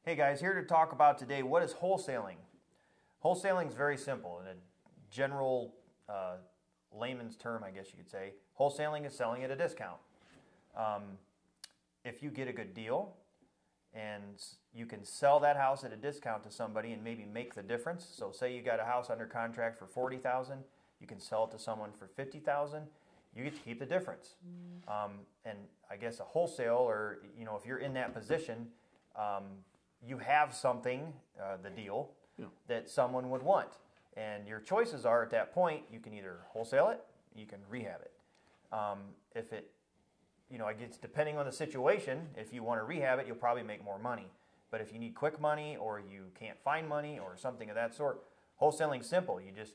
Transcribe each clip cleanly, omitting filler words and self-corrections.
Hey guys, here to talk about today, what is wholesaling? Wholesaling is very simple. In a general layman's term, I guess you could say, wholesaling is selling at a discount. If you get a good deal and you can sell that house at a discount to somebody and maybe make the difference. So say you got a house under contract for $40,000, you can sell it to someone for $50,000, you get to keep the difference. And I guess a wholesale, or if you're in that position, you have something, the deal, that someone would want. And your choices are at that point, you can either wholesale it, you can rehab it. If it, I guess depending on the situation, if you want to rehab it, you'll probably make more money. But if you need quick money or you can't find money or something of that sort, wholesaling's simple. You just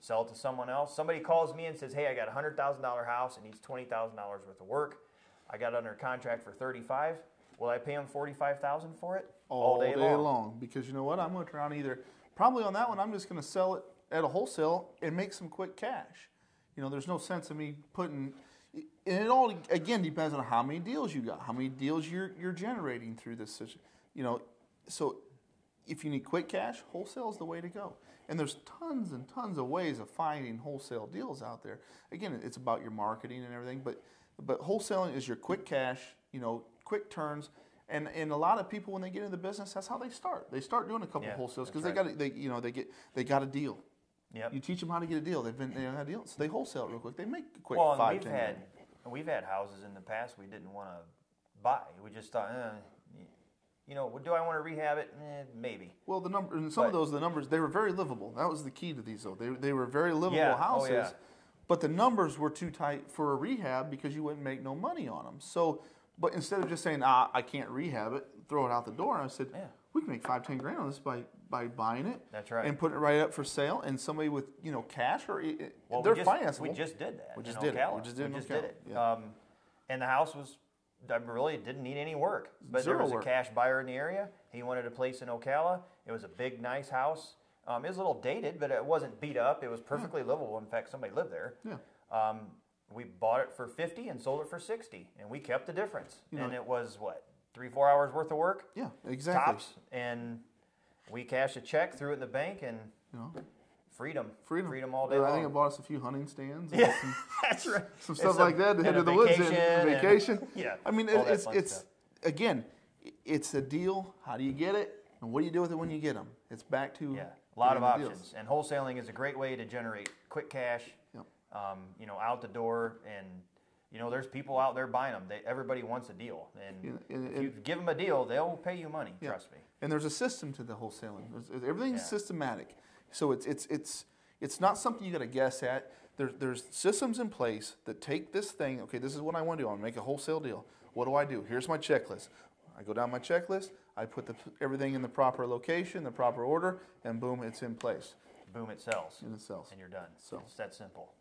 sell it to someone else. Somebody calls me and says, hey, I got a $100,000 house. It needs $20,000 worth of work. I got it under contract for $35,000. Will I pay them $45,000 for it? All day long. Because you know what? I'm going to turn around probably on that one, I'm just going to sell it at a wholesale and make some quick cash. There's no sense of me putting, and it all, again, depends on how many deals you got, how many deals you're generating through this, so if you need quick cash, wholesale is the way to go. And there's tons and tons of ways of finding wholesale deals out there. Again, it's about your marketing and everything, but wholesaling is your quick cash, quick turns. And a lot of people, when they get into the business, that's how they start. They start doing a couple of wholesales because they got a deal. Yep. You teach them how to get a deal. They had a deal, so they wholesale it real quick. They make a quick $5, $10. We've had houses in the past we didn't want to buy. We just thought, do I want to rehab it? Maybe. Well, the numbers, they were very livable. That was the key to these, though. They were very livable houses. Oh, yeah. But the numbers were too tight for a rehab because you wouldn't make no money on them. So, but instead of just saying, I can't rehab it, throw it out the door, I said, we can make $5-10 grand on this by buying it. That's right. And putting it right up for sale, and somebody with cash or they're financeable. We just did that. We just did it. Yeah. And the house really didn't need any work. But there was a cash buyer in the area. He wanted a place in Ocala. It was a big, nice house. It was a little dated, but it wasn't beat up. It was perfectly livable. In fact, somebody lived there. Yeah. We bought it for $50 and sold it for $60, and we kept the difference. And it was 3-4 hours worth of work? Yeah, exactly. Tops. And we cashed a check, threw it in the bank, and freedom all day long. I think I bought us a few hunting stands. Yeah, that's right. Some stuff like that to head to the woods in. Vacation. Yeah. I mean, it's again, it's a deal. How do you get it? And what do you do with it when you get them? It's back to a lot of options. And wholesaling is a great way to generate quick cash. Yep. Out the door, and there's people out there buying them. Everybody wants a deal, and if you give them a deal, they'll pay you money. Trust me. And there's a system to the wholesaling. Everything's systematic, so it's not something you got to guess at. There's systems in place that take this thing. Okay, this is what I want to do. I want to make a wholesale deal. What do I do? Here's my checklist. I go down my checklist. I put everything in the proper location, the proper order, and boom, it's in place. Boom, it sells. And it sells. And you're done. So it's that simple.